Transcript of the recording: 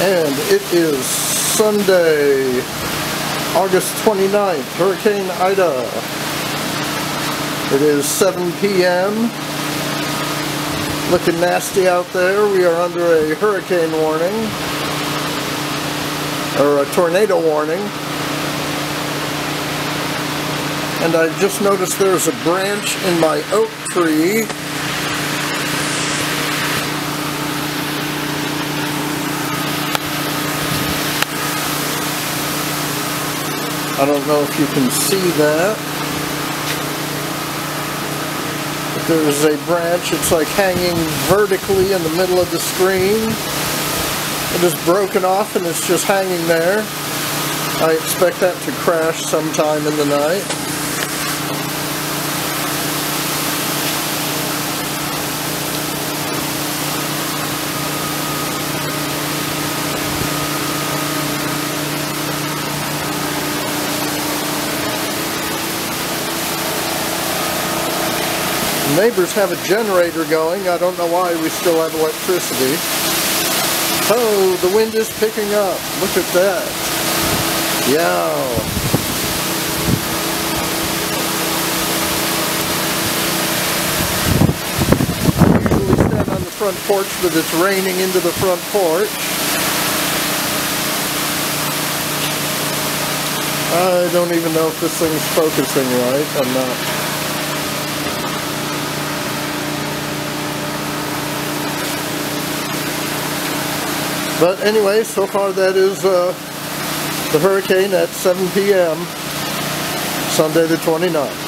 And it is Sunday, August 29th, Hurricane Ida. It is 7 p.m. Looking nasty out there. We are under a hurricane warning, or a tornado warning. And I just noticed there's a branch in my oak tree. I don't know if you can see that. But there's a branch, it's like hanging vertically in the middle of the screen. It is broken off and it's just hanging there. I expect that to crash sometime in the night. Neighbors have a generator going. I don't know why we still have electricity. Oh, the wind is picking up. Look at that. Yow. I usually stand on the front porch, but it's raining into the front porch. I don't even know if this thing's focusing right. I'm not. But anyway, so far that is the hurricane at 7 p.m. Sunday the 29th.